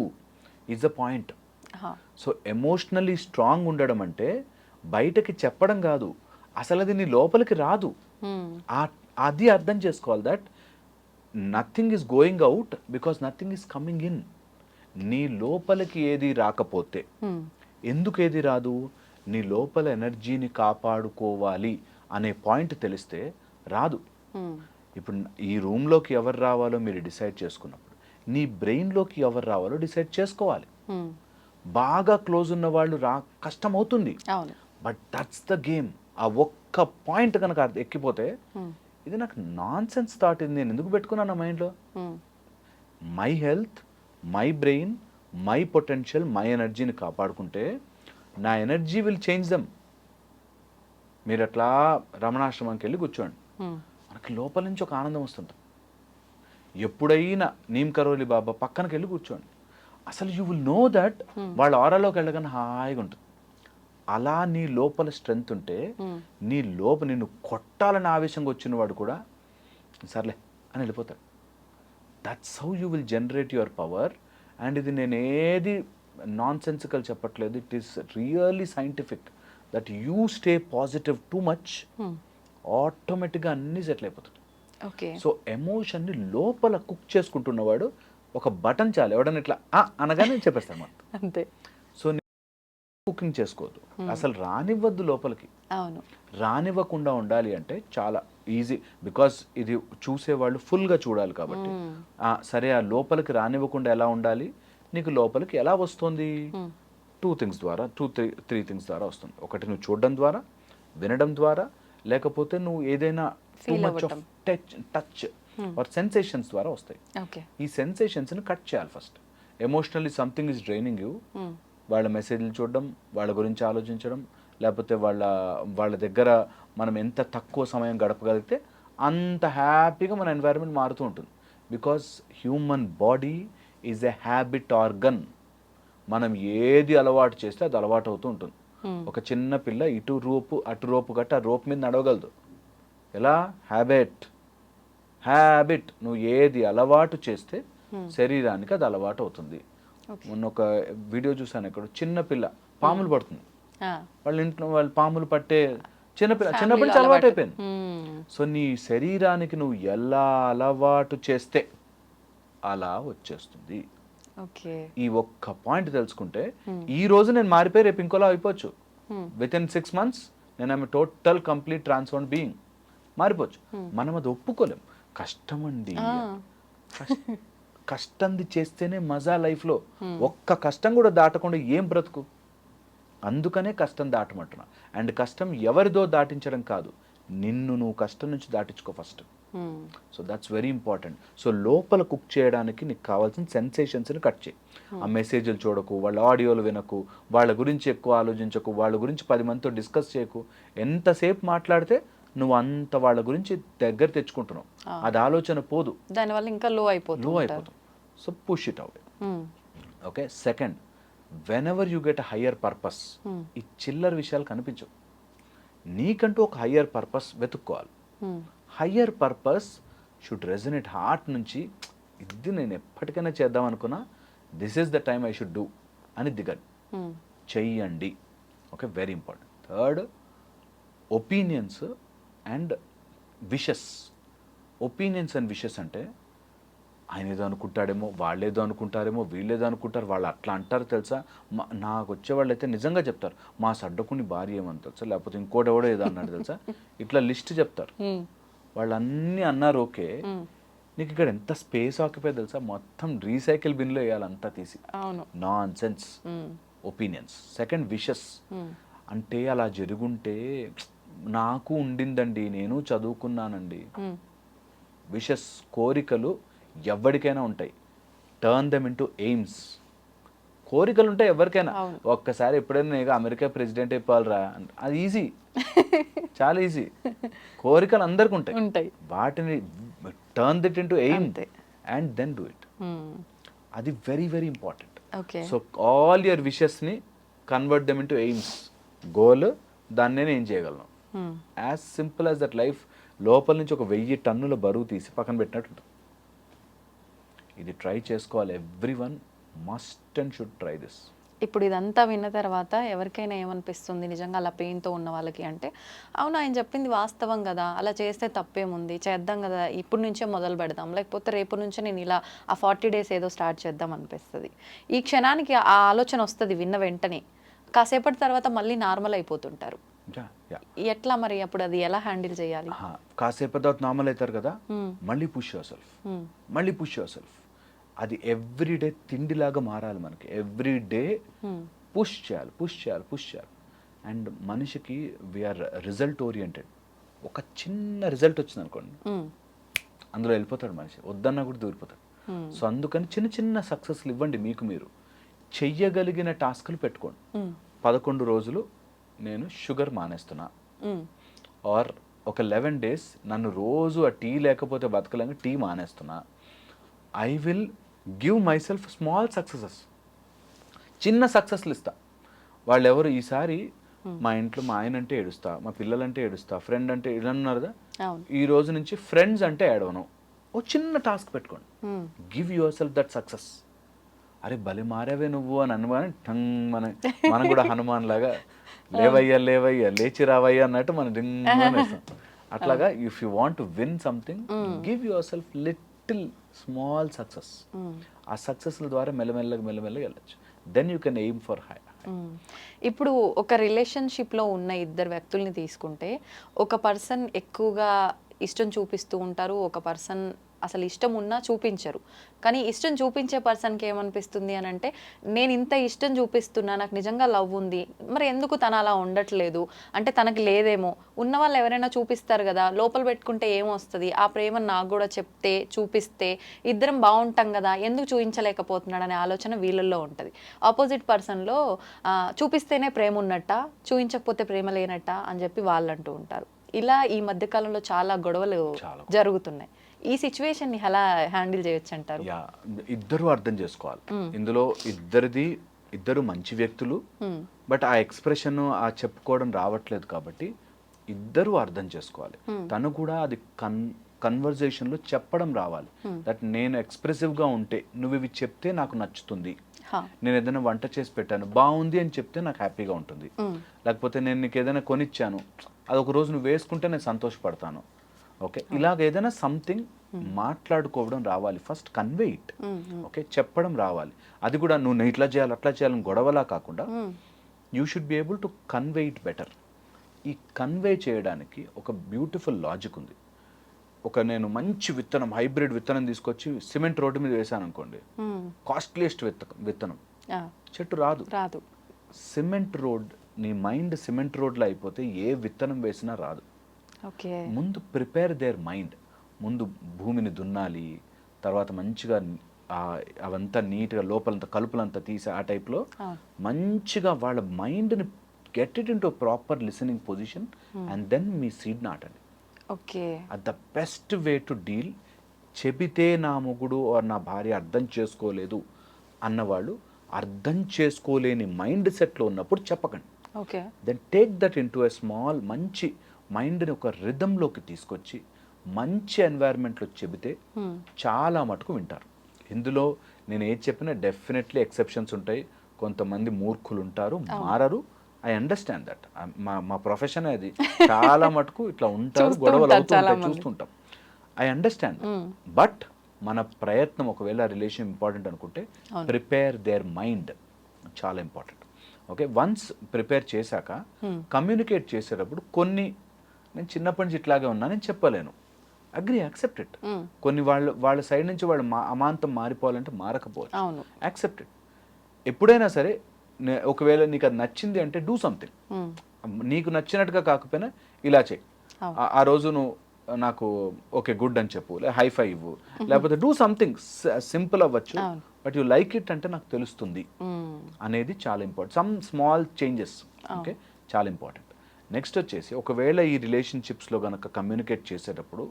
is the point. So emotionally strong ఉండడం అంటే బయటకి చెప్పడం కాదు, అసలు అది నీ లోపలికి రాదు. అది అర్థం చేసుకోవాలి. That nothing is going out because nothing is coming in. నీ లోపలికి ఏది రాకపోతే ఎందుకు ఏది రాదు, నీ లోపల ఎనర్జీని కాపాడుకోవాలి అనే పాయింట్ తెలిస్తే రాదు. ఇప్పుడు ఈ రూమ్లోకి ఎవరు రావాలో మీరు డిసైడ్ చేసుకున్నప్పుడు, నీ బ్రెయిన్లోకి ఎవరు రావాలో డిసైడ్ చేసుకోవాలి. Hmm. బాగా క్లోజ్ ఉన్న వాళ్ళు కష్టం అవుతుంది, అవును. But that's the game. ఆ ఒక్క పాయింట్ కనుక ఎక్కిపోతే ఇది నాకు నాన్ సెన్స్ థాట్, ఇది నేను ఎందుకు పెట్టుకున్నాను నా మైండ్లో? Hmm. My health, my brain, my potential, my ఎనర్జీని కాపాడుకుంటే నా ఎనర్జీ విల్ చేంజ్ దమ్. మీరు అట్లా రమణాశ్రమంకి వెళ్ళి కూర్చోండి, మనకి లోపల నుంచి ఒక ఆనందం వస్తుంటుంది. ఎప్పుడైనా నీమ్ కరోలి బాబా పక్కనకి వెళ్ళి కూర్చోండి, అసలు యూ విల్ నో దట్ వాళ్ళ ఆరాలోకి వెళ్ళగానే హాయిగా ఉంటుంది. అలా నీ లోపల స్ట్రెంగ్త్ ఉంటే నీ నిన్ను కొట్టాలని ఆవేశంగా వచ్చిన వాడు కూడా సర్లే అని వెళ్ళిపోతాడు. That's how you will generate your power. And ఇది నేను ఏది నాన్ సెన్సికల్ చెప్పట్లేదు, it is really scientific. That you stay positive too much, ఆటోమేటిక్గా అన్నీ సెటిల్ అయిపోతుంది. ఓకే. సో ఎమోషన్ని లోపల కుక్ చేసుకుంటున్నవాడు ఒక బటన్ చాలు, ఎవడన్నా ఇట్లా అనగానే చెప్పేస్తాను మనం అంతే. సో కుకింగ్ చేసుకోవద్దు, అసలు రానివ్వద్దు లోపలికి. అవును. రానివ్వకుండా ఉండాలి అంటే చాలా ఈజీ, బికాస్ ఇది చూసేవాళ్ళు ఫుల్గా చూడాలి కాబట్టి. సరే, ఆ లోపలికి రానివ్వకుండా ఎలా ఉండాలి, నీకు లోపలికి ఎలా వస్తుంది? టూ త్రీ థింగ్స్ ద్వారా వస్తుంది. ఒకటి, నువ్వు చూడడం ద్వారా, వినడం ద్వారా, లేకపోతే నువ్వు ఏదైనా too much of touch are sensations ద్వారా వస్తాయి. ఈ సెన్సేషన్స్ని కట్ చేయాలి first. Emotionally something is draining you, వాళ్ళ మెసేజ్లు చూడడం, వాళ్ళ గురించి ఆలోచించడం, లేకపోతే వాళ్ళ దగ్గర మనం ఎంత తక్కువ సమయం గడపగలిగితే అంత హ్యాపీగా మన ఎన్వైరన్మెంట్ మారుతూ ఉంటుంది. Because human body is a habit organ. మనం ఏది అలవాటు చేస్తే అది అలవాటు అవుతూ ఉంటుంది. ఒక చిన్న పిల్ల ఇటు రోపు అటు రోపు గట్ట ఆ రోపు మీద నడవగలదు. ఎలా? హ్యాబిట్. నువ్వు ఏది అలవాటు చేస్తే శరీరానికి అది అలవాటు అవుతుంది. మొన్న ఒక వీడియో చూసాను, ఇక్కడ చిన్న పిల్ల పాములు పడుతుంది, వాళ్ళ ఇంట్లో వాళ్ళు పాములు పట్టే చిన్నప్పటి నుంచి అలవాటు అయిపోయింది. సో నీ శరీరానికి నువ్వు ఎలా అలవాటు చేస్తే అలా వచ్చేస్తుంది. ఈ ఒక్క పాయింట్ తెలుసుకుంటే ఈ రోజు నేను మారిపోయి రేపు ఇంకోలా అయిపోవచ్చు. విత్ ఇన్ 6 months నేను ఆమె టోటల్ కంప్లీట్ ట్రాన్స్ఫార్మ్ బీయింగ్ మారిపోవచ్చు. మనం అది ఒప్పుకోలేం. కష్టం అండి, కష్టంది చేస్తేనే మజా లైఫ్లో. ఒక్క కష్టం కూడా దాటకుండా ఏం బ్రతుకు. అందుకనే కష్టం దాటమంటున్నా. అండ్ కష్టం ఎవరిదో దాటించడం కాదు, నిన్ను నువ్వు కష్టం నుంచి దాటించుకో first. So that's very important. So లోపల కుక్ చేయడానికి నీకు కావాల్సిన సెన్సేషన్స్ని కట్ చేయి. ఆ మెసేజ్లు చూడకు, వాళ్ళ ఆడియోలు వినకు, వాళ్ళ గురించి ఎక్కువ ఆలోచించకు, వాళ్ళ గురించి 10 మందితో డిస్కస్ చేయకు. ఎంతసేపు మాట్లాడితే నువ్వు అంత వాళ్ళ గురించి దగ్గర తెచ్చుకుంటున్నావు, అది ఆలోచన పోదు, దానివల్ల ఇంకా లో అయిపోతుంది. So push it away. Okay. Second, whenever you get a higher purpose, ఈ చిల్లర విషయాలు కనిపించవు. నీకంటూ ఒక హయ్యర్ పర్పస్ వెతుక్కోవాలి. Higher purpose should resonate heart నుంచి. ఇది నేను ఎప్పటికైనా చేద్దాం అనుకున్నా, this is the time I should do అని దిగండి, చెయ్యండి. Okay, very important. Third, opinions and wishes. Opinions and wishes అంటే ఆయన ఏదో అనుకుంటాడేమో, వాళ్ళేదో అనుకుంటారేమో, వీళ్ళేదో అనుకుంటారు, వాళ్ళు అట్లా అంటారు తెలుసా. నాకు వచ్చేవాళ్ళు అయితే నిజంగా చెప్తారు, మా సడ్డకుని భార్య ఏమని తెలుసా, లేకపోతే ఇంకోటెవడో ఏదో అన్నాడు తెలుసా, ఇట్లా లిస్ట్ చెప్తారు. వాళ్ళు అన్నీ అన్నారు, ఓకే, నీకు ఇక్కడ ఎంత స్పేస్ ఆక్యుపై తెలుసా, మొత్తం రీసైకిల్ బిన్లో వేయాలి అంతా తీసి. Non sense opinions. Second, wishes అంటే అలా జరుగుంటే నాకు ఉండిందండి, నేను చదువుకున్నానండి. విషెస్, కోరికలు ఎవరికైనా ఉంటాయి. Turn them into AIIMS. కోరికలు ఉంటాయి ఎవరికైనా. ఒక్కసారి ఎప్పుడైనా నేను అమెరికా ప్రెసిడెంట్ అయిపోవాలరా, అది ఈజీ, చాలా ఈజీ. కోరికలు అందరికి ఉంటాయి, వాటిని turn it into aim and then do it. అది very very important. So all your విషెస్ని convert them into aims, goal, దాన్ని నేను ఏం చేయగలను. As simple as that. Life లోపల నుంచి ఒక 1000 టన్నుల బరువు తీసి పక్కన పెట్టినట్టు. ఇది ట్రై చేసుకోవాలి. Everyone must and should try this. ఇప్పుడు ఇదంతా విన్న తర్వాత ఎవరికైనా ఏమనిపిస్తుంది నిజంగా అలా పెయిన్తో ఉన్న వాళ్ళకి అంటే, అవును ఆయన చెప్పింది వాస్తవం కదా, అలా చేస్తే తప్పేముంది, చేద్దాం కదా, ఇప్పుడు నుంచే మొదలు పెడదాం, లేకపోతే రేపు నుంచే నేను ఇలా ఆ 40 days ఏదో స్టార్ట్ చేద్దాం అనిపిస్తుంది. ఈ క్షణానికి ఆ ఆలోచన వస్తుంది విన్న వెంటనే, కాసేపటి తర్వాత మళ్ళీ నార్మల్ అయిపోతుంటారు. ఎట్లా మరి అప్పుడు అది ఎలా హ్యాండిల్ చేయాలి? కాసేపటి తర్వాత నార్మల్ అవుతారు కదా, మళ్ళీ పుష్ యువర్ సెల్ఫ్. అది ఎవ్రీడే తిండిలాగా మారాలి మనకి. ఎవ్రీడే పుష్ చేయాలి. అండ్ మనిషికి వీఆర్ రిజల్ట్ ఓరియంటెడ్. ఒక చిన్న రిజల్ట్ వచ్చింది అనుకోండి, అందులో వెళ్ళిపోతాడు మనిషి, వద్దన్నా కూడా దూరిపోతాడు. సో అందుకని చిన్న చిన్న సక్సెస్లు ఇవ్వండి. మీకు మీరు చెయ్యగలిగిన టాస్క్లు పెట్టుకోండి. 11 రోజులు నేను షుగర్ మానేస్తున్నా, ఆర్ ఒక 11 days నన్ను రోజు ఆ టీ లేకపోతే బతకలేక టీ మానేస్తున్నా. I will give myself small successes. చిన్న సక్సెస్లు ఇస్తా. వాళ్ళు ఎవరు ఈసారి మా ఇంట్లో మా ఆయన అంటే ఏడుస్తా, మా పిల్లలంటే ఏడుస్తా, ఫ్రెండ్ అంటే ఏడన్నారు కదా, ఈ రోజు నుంచి ఫ్రెండ్స్ అంటే ఏడవను. ఓ చిన్న టాస్క్ పెట్టుకోండి. Give your self that success. అరే భలే మారావే నువ్వు అని అనుమానం టంగ్ మనం కూడా హనుమాన్ లాగా లేవయ్యా లేచి రావయ్యా అన్నట్టు మనం డింగ్ వేస్తాం. అట్లాగా if you want to win something, give yourself little small success. ఆ సక్సెస్ల ద్వారా మెల్లమెల్లగా వెళ్ళచ్చు. Then you can aim for high. ఇప్పుడు ఒక రిలేషన్షిప్లో ఉన్న ఇద్దరు వ్యక్తుల్ని తీసుకుంటే, ఒక పర్సన్ ఎక్కువగా ఇష్టం చూపిస్తూ ఉంటారు, ఒక పర్సన్ అసలు ఇష్టం ఉన్నా చూపించరు. కానీ ఇష్టం చూపించే పర్సన్కి ఏమనిపిస్తుంది అని అంటే, నేను ఇంత ఇష్టం చూపిస్తున్నా, నాకు నిజంగా లవ్ ఉంది, మరి ఎందుకు తను అలా ఉండట్లేదు అంటే తనకి లేదేమో. ఉన్న వాళ్ళు ఎవరైనా చూపిస్తారు కదా, లోపల పెట్టుకుంటే ఏమొస్తుంది, ఆ ప్రేమను నాకు కూడా చెప్తే చూపిస్తే ఇద్దరం బాగుంటాం కదా, ఎందుకు చూపించలేకపోతున్నాడు అనే ఆలోచన వీళ్ళల్లో ఉంటుంది. ఆపోజిట్ పర్సన్లో చూపిస్తేనే ప్రేమ ఉన్నట్ట, చూపించకపోతే ప్రేమ లేనట్ట అని చెప్పి వాళ్ళు అంటూ ఉంటారు. ఇలా ఈ మధ్యకాలంలో చాలా గొడవలు జరుగుతున్నాయి. ఈ సిచ్యువేషన్ ని ఎలా హ్యాండిల్ చేయొచ్చు అంటారు? ఇద్దరు అర్థం చేసుకోవాలి. ఇందులో ఇద్దరు మంచి వ్యక్తులు, బట్ ఆ ఎక్స్ప్రెషన్ ఆ చెప్పుకోవడం రావట్లేదు కాబట్టి ఇద్దరు అర్థం చేసుకోవాలి. తను కూడా అది కన్వర్జేషన్ లో చెప్పడం రావాలి. దట్ నేను ఎక్స్ప్రెసివ్ గా ఉంటే నువ్వు ఇవి చెప్తే నాకు నచ్చుతుంది, నేను ఏదైనా వంట చేసి పెట్టాను బాగుంది అని చెప్తే నాకు హ్యాపీగా ఉంటుంది, లేకపోతే నేను నీకు ఏదైనా కొనిచ్చాను అది ఒక రోజు నువ్వు వేసుకుంటే నేను సంతోషపడతాను. ఓకే, ఇలాగ ఏదైనా సంథింగ్ మాట్లాడుకోవడం రావాలి. First convey it. ఓకే, చెప్పడం రావాలి. అది కూడా నువ్వు ఇట్లా చేయాలి అట్లా చేయాలని గొడవలా కాకుండా you should be able to convey it better. ఈ కన్వే చేయడానికి ఒక బ్యూటిఫుల్ లాజిక్ ఉంది. నేను మంచి విత్తనం, హైబ్రిడ్ విత్తనం తీసుకొచ్చి సిమెంట్ రోడ్డు మీద వేసాను అనుకోండి, కాస్ట్లీయెస్ట్ విత్తనం, చెట్టు రాదు. సిమెంట్ రోడ్, నీ మైండ్ సిమెంట్ రోడ్లో అయిపోతే ఏ విత్తనం వేసినా రాదు. ముందు ప్రిపేర్ దేర్ మైండ్. ముందు భూమిని దున్నాలి, తర్వాత మంచిగా అవంతా నీట్గా లోపలంతా కలుపులంతా తీసి ఆ టైప్లో మంచిగా వాళ్ళ మైండ్ని get it into proper listening position and then మీ సీడ్ నాటండి. అది the best way to deal. చెబితే నా మొగుడు ఆర్ నా భార్య అర్థం చేసుకోలేదు అన్నవాళ్ళు అర్థం చేసుకోలేని మైండ్ సెట్లో ఉన్నప్పుడు చెప్పకండి. Then take that into a small, మంచి మైండ్ని ఒక రిథంలోకి తీసుకొచ్చి మంచి ఎన్వైర్న్మెంట్లో చెబితే చాలా మటుకు వింటారు. ఇందులో నేను ఏది చెప్పినా డెఫినెట్లీ ఎక్సెప్షన్స్ ఉంటాయి. కొంతమంది మూర్ఖులు ఉంటారు, మారరు. I understand that. మా ప్రొఫెషన్ అది. చాలా మటుకు ఇట్లా ఉంటారు, గొడవలు అవుతుంటాయి, చూస్తుంటాం. I understand. బట్ మన ప్రయత్నం, ఒకవేళ రిలేషన్ ఇంపార్టెంట్ అనుకుంటే ప్రిపేర్ దేర్ మైండ్ చాలా ఇంపార్టెంట్. ఓకే, వన్స్ ప్రిపేర్ చేశాక కమ్యూనికేట్ చేసేటప్పుడు నేను చిన్నప్పటి నుంచి ఇట్లాగే ఉన్నా నేను చెప్పలేను, అగ్రీ, యాక్సెప్ట్ ఇట్. కొన్ని వాళ్ళ సైడ్ నుంచి వాళ్ళు అమాంతం మారిపోవాలంటే మారకపోవచ్చు, యాక్సెప్ట్ ఇట్. ఎప్పుడైనా సరే ఒకవేళ నీకు అది నచ్చింది అంటే డూ సంథింగ్. నీకు నచ్చినట్టుగా కాకపోయినా ఇలా చేయి, ఆ రోజు నువ్వు నాకు ఓకే గుడ్ అని చెప్పు, హై ఫై ఇవ్వు, లేకపోతే డూ సంథింగ్ సింపుల్ అవ్వచ్చు, బట్ యు లైక్ ఇట్ అంటే నాకు తెలుస్తుంది అనేది చాలా important. Some small changes, okay, చాలా ఇంపార్టెంట్. నెక్స్ట్ వచ్చేసి, ఒకవేళ ఈ రిలేషన్షిప్స్లో కనుక కమ్యూనికేట్ చేసేటప్పుడు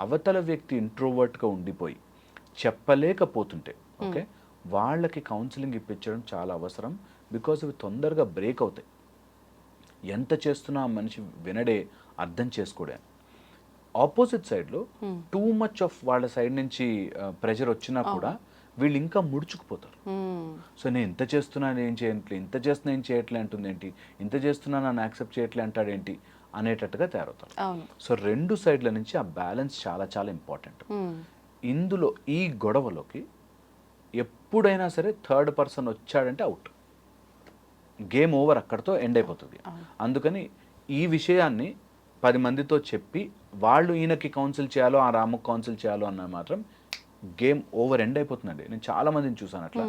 అవతల వ్యక్తి ఇంట్రోవర్ట్గా ఉండిపోయి చెప్పలేకపోతుంటే, ఓకే, వాళ్ళకి కౌన్సిలింగ్ ఇప్పించడం చాలా అవసరం. బికాజ్ అవి తొందరగా బ్రేక్ అవుతాయి. ఎంత చేస్తున్నా ఆ మనిషి వినడే, అర్థం చేసుకోడే. ఆపోజిట్ సైడ్లో టూ మచ్ ఆఫ్ వాళ్ళ సైడ్ నుంచి ప్రెషర్ వచ్చినా కూడా వీళ్ళు ఇంకా ముడుచుకుపోతారు. సో నేను ఇంత చేస్తున్నా ఏం చేయట్లే, ఇంత చేస్తున్నా ఏం చేయట్లే అంటుంది ఏంటి, ఇంత చేస్తున్నా నన్ను యాక్సెప్ట్ చేయట్లే అంటాడేంటి అనేటట్టుగా తయారవుతారు. సో రెండు సైడ్ల నుంచి ఆ బ్యాలెన్స్ చాలా చాలా ఇంపార్టెంట్. ఇందులో ఈ గొడవలోకి ఎప్పుడైనా సరే థర్డ్ పర్సన్ వచ్చాడంటే అవుట్, గేమ్ ఓవర్, అక్కడితో ఎండ్ అయిపోతుంది. అందుకని ఈ విషయాన్ని 10 మందితో చెప్పి వాళ్ళు ఈయనకి కౌన్సిల్ చేయాలో ఆ రాముకి కౌన్సిల్ చేయాలో అన్న మాత్రం గేమ్ ఓవర్ ఎండ్ అయిపోతుందండి. నేను చాలా మందిని చూసాను అట్లా,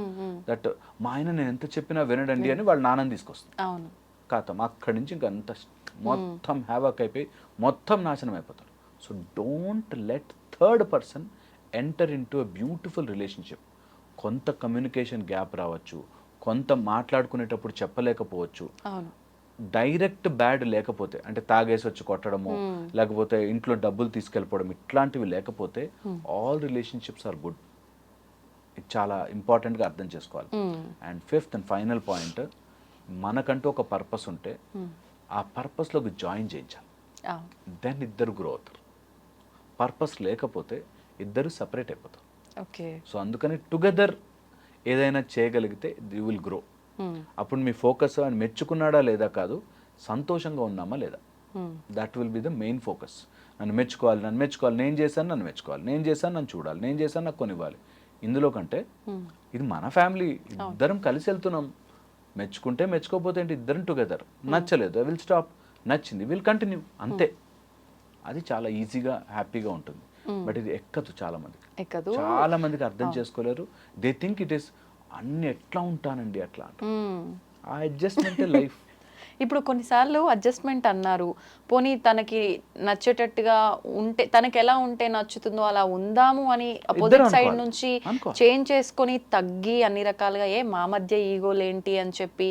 దట్ మా ఆయన నేను ఎంత చెప్పినా వినడండి అని వాళ్ళ నాన్నని తీసుకొస్తుంది. అవును. కాతం అక్కడి నుంచి ఇంకా అంత మొత్తం హ్యావాక్ అయిపోయి మొత్తం నాశనం అయిపోతారు. So don't let third person enter in to a beautiful relationship. కొంత కమ్యూనికేషన్ గ్యాప్ రావచ్చు, కొంత మాట్లాడుకునేటప్పుడు చెప్పలేకపోవచ్చు, అవును. డైరెక్ట్ బ్యాడ్ లేకపోతే, అంటే తాగేసి వచ్చి కొట్టడము, లేకపోతే ఇంట్లో డబ్బులు తీసుకెళ్ళిపోవడం, ఇట్లాంటివి లేకపోతే ఆల్ రిలేషన్షిప్స్ ఆర్ గుడ్. ఇది చాలా ఇంపార్టెంట్గా అర్థం చేసుకోవాలి. And fifth and final point, మనకంటూ ఒక పర్పస్ ఉంటే ఆ పర్పస్లోకి జాయిన్ చేయించాలి. దెన్ ఇద్దరు గ్రో అవుతారు. పర్పస్ లేకపోతే ఇద్దరు సపరేట్ అయిపోతారు. ఓకే. సో అందుకని టుగెదర్ ఏదైనా చేయగలిగితే యూ విల్ గ్రో. అప్పుడు మీ ఫోకస్ అని మెచ్చుకున్నాడా లేదా కాదు, సంతోషంగా ఉన్నామా లేదా, that will be the main focus. నన్ను మెచ్చుకోవాలి, నన్ను మెచ్చుకోవాలి, నేను చేశాను నన్ను మెచ్చుకోవాలి, నేను చేశాను నన్ను చూడాలి, నేను చేశాను నాకు కొనివ్వాలి. ఇందులో కంటే ఇది మన ఫ్యామిలీ, ఇద్దరం కలిసి వెళ్తున్నాం, మెచ్చుకుంటే మెచ్చుకోకపోతే ఏంటి, ఇద్దరం టుగెదర్. నచ్చలేదు ఐ విల్ స్టాప్, నచ్చింది విల్ కంటిన్యూ, అంతే. అది చాలా ఈజీగా హ్యాపీగా ఉంటుంది. బట్ ఇది ఎక్కదు, చాలా మందికి అర్థం చేసుకోలేరు. దే థింక్ ఇట్ ఈస్ అన్ని ఎట్లా ఉంటానండి అట్లా అంట. ఆ అడ్జస్ట్మెంటే లైఫ్. ఇప్పుడు కొన్నిసార్లు అడ్జస్ట్మెంట్ అన్నారు, పోనీ తనకి నచ్చేటట్టుగా ఉంటే, తనకి ఎలా ఉంటే నచ్చుతుందో అలా ఉందాము అని అపోజిట్ సైడ్ నుంచి చేంజ్ చేసుకొని తగ్గి అన్ని రకాలుగా మా మధ్య ఈగోలేంటి అని చెప్పి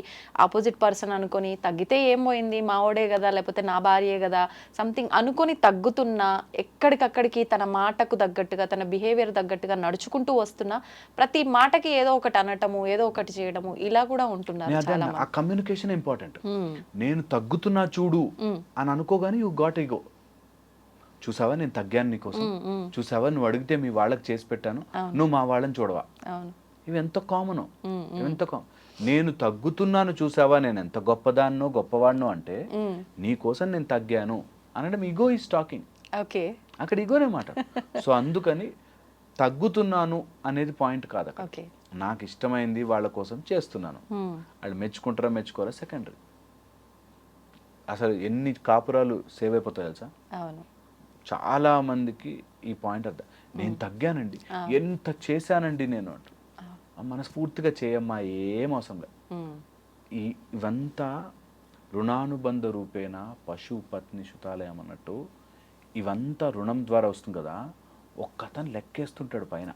ఆపోజిట్ పర్సన్ అనుకొని తగ్గితే ఏం పోయింది, మావోడే కదా లేకపోతే నా భార్యే కదా సంథింగ్ అనుకొని తగ్గుతున్నా, ఎక్కడికక్కడికి తన మాటకు తగ్గట్టుగా తన బిహేవియర్ తగ్గట్టుగా నడుచుకుంటూ వస్తున్నా ప్రతి మాటకి ఏదో ఒకటి అనటము, ఏదో ఒకటి చేయడము, ఇలా కూడా ఉంటున్నారు చాలా మంది. ఆ కమ్యూనికేషన్ ఇంపార్టెంట్. నేను తగ్గుతున్నా చూడు అని అనుకోగానే యూ గాట్ ఈగో. చూసావా నేను తగ్గాను నీకోసం, చూసావా నువ్వు అడిగితే మీ వాళ్ళకి చేసి పెట్టాను, నువ్వు మా వాళ్ళని చూడవా. ఇవి ఎంత కామన్, నేను తగ్గుతున్నాను చూసావా, నేను ఎంత గొప్పదాన్నో గొప్పవాడినో అంటే నీ కోసం నేను తగ్గాను అనడం ఈగో ఈజ్ టాకింగ్. ఓకే, అక్కడ ఈగోనే మాట. సో అందుకని తగ్గుతున్నాను అనేది పాయింట్ కాదు. నాకు ఇష్టమైంది వాళ్ళ కోసం చేస్తున్నాను, వాళ్ళు మెచ్చుకుంటారా మెచ్చుకోరా సెకండరీ. అసలు ఎన్ని కాపురాలు సేవ్ అయిపోతాయి తెలుసా. చాలా మందికి ఈ పాయింట్ అర్థం, నేను తగ్గానండి, ఎంత చేశానండి నేను అంట. మనస్ఫూర్తిగా చేయమ్మా, ఏం అవసరం లేదు. ఇవంతా రుణానుబంధ రూపేణ పశు పత్ని శుతాలయం అన్నట్టు ఇవంతా రుణం ద్వారా వస్తుంది కదా. ఒక్కతను లెక్కేస్తుంటాడు పైన,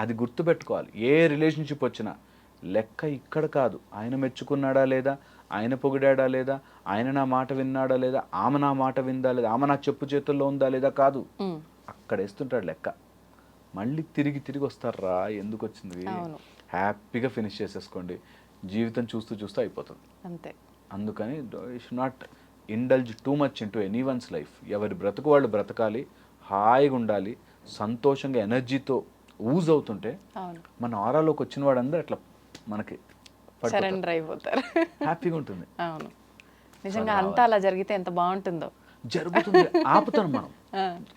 అది గుర్తుపెట్టుకోవాలి. ఏ రిలేషన్షిప్ వచ్చినా లెక్క ఇక్కడ కాదు, ఆయన మెచ్చుకున్నాడా లేదా, ఆయన పొగిడాడా లేదా, ఆయన నా మాట విన్నాడా లేదా, ఆమె నా మాట విందా లేదా, ఆమె నా చెప్పు చేతుల్లో ఉందా లేదా కాదు, అక్కడ వేస్తుంటాడు లెక్క. మళ్ళీ తిరిగి వస్తారా, ఎందుకు వచ్చింది, హ్యాపీగా ఫినిష్ చేసేసుకోండి. జీవితం చూస్తూ అయిపోతుంది అంతే. అందుకని should not indulge too much into any one's life. ఎవరి బ్రతుకు వాళ్ళు బ్రతకాలి, హాయిగా ఉండాలి, సంతోషంగా ఎనర్జీతో ఊజ్ అవుతుంటే మన ఆరాలోకి వచ్చిన వాడందరూ అట్లా మనకి సరెండర్ అయిపోతారు, హ్యాపీగా ఉంటుంది. అవును, నిజంగా అంతా అలా జరిగితే ఎంత బాగుంటుందో. జరుగుతుంది, ఆపుతాం మనం,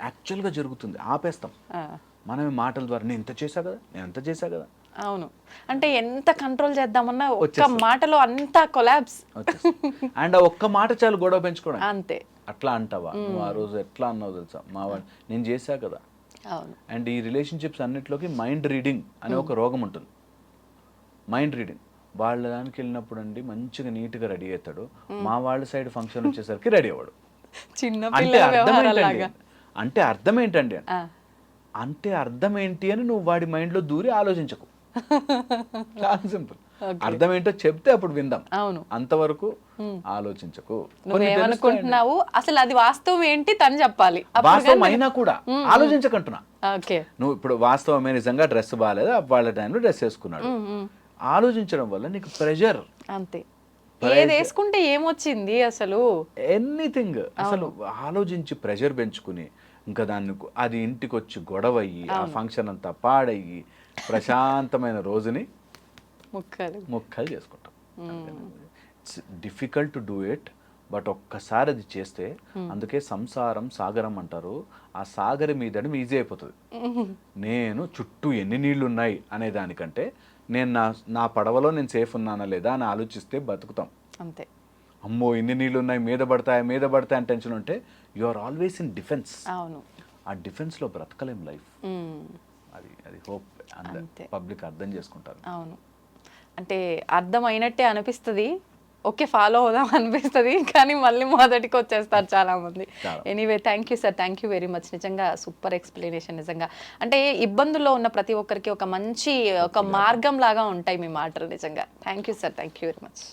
యాక్చువల్గా జరుగుతుంది, ఆపేస్తాం మనమే మాటల ద్వారా. నేను ఎంత చేశా కదా. అవును, అంటే ఎంత కంట్రోల్ చేద్దామన్నా ఒక్క మాటలో అంతా కొలాప్స్. అండ్ ఆ ఒక్క మాట చాలు గొడవ పెంచుకోవడం. అంతే. అట్లా అంటావా నువ్వు, ఆ రోజు ఎట్లా అన్నావు తెలుసా, మావాడు నేను చేశా కదా. అండ్ ఈ రిలేషన్షిప్స్ అన్నిట్లోకి మైండ్ రీడింగ్ అనే ఒక రోగం ఉంటుంది. మైండ్ రీడింగ్, వాళ్ళ దానికి వెళ్ళినప్పుడు అండి మంచిగా నీట్గా రెడీ అవుతాడు, మా వాళ్ళ సైడ్ ఫంక్షన్ వచ్చేసరికి రెడీ అవ్వడు. అంటే అర్థం ఏంటండి, అంటే అర్థం ఏంటి అని నువ్వు వాడి మైండ్లో దూరి ఆలోచించకు. చాలా సింపుల్. అర్థం ఏంటో చెప్తే అప్పుడు విందాం, అంతవరకు ఆలోచించకు. నువ్వేమనుకుంటున్నావు అసలు అది వాస్తవం ఏంటి తను చెప్పాలి. వాస్తవం అయినా కూడా ఆలోచించకంటున్నా. నువ్వు ఇప్పుడు వాస్తవమే, నిజంగా డ్రెస్ బాగాలేదు, వాళ్ళ టైంలో డ్రెస్ వేసుకున్నాడు, ఆలోచించడం వల్ల నీకు ప్రెషర్. అంతే, ఏది వేసుకుంటే ఏమొచ్చింది అసలు, ఎనీథింగ్ అసలు ఆలోచించి ప్రెషర్ పెంచుకుని ఇంకా దాన్ని అది ఇంటికి వచ్చి గొడవ అయ్యి ఆ ఫంక్షన్ అంతా పాడయ్యి ప్రశాంతమైన రోజుని ముక్కలు చేసుకుంటాం. It's difficult to do it, but ఒక్కసారి అది చేస్తే, అందుకే సంసారం సాగరం అంటారు, ఆ సాగరం మీదని ఈజీ అయిపోతుంది. నేను చుట్టూ ఎన్ని నీళ్లు ఉన్నాయి అనే దానికంటే నేను నా పడవలో నేను సేఫ్ ఉన్నానా లేదా అని ఆలోచిస్తే బతుకుతాం. అంతే. అమ్మో ఇన్ని నీళ్ళు ఉన్నాయి, మీద పడతాయి అని టెన్షన్ ఉంటే you are always in defence. అవును, ఆ డిఫెన్స్లో బ్రతకలేం లైఫ్. అది అది హోప్ అంతే. పబ్లిక్ అర్థం చేసుకుంటారు. అవును, అంటే అర్థం అయినట్టే అనిపిస్తుంది, ఓకే ఫాలో అవుదాం అనిపిస్తుంది, కానీ మళ్ళీ మొదటికి వచ్చేస్తారు చాలామంది. చాలా. Anyway thank you sir, thank you very much. నిజంగా సూపర్ ఎక్స్ప్లెనేషన్. నిజంగా అంటే ఇబ్బందుల్లో ఉన్న ప్రతి ఒక్కరికి ఒక మంచి ఒక మార్గం లాగా ఉంటాయి మీ మాటలు. నిజంగా thank you sir, thank you very much.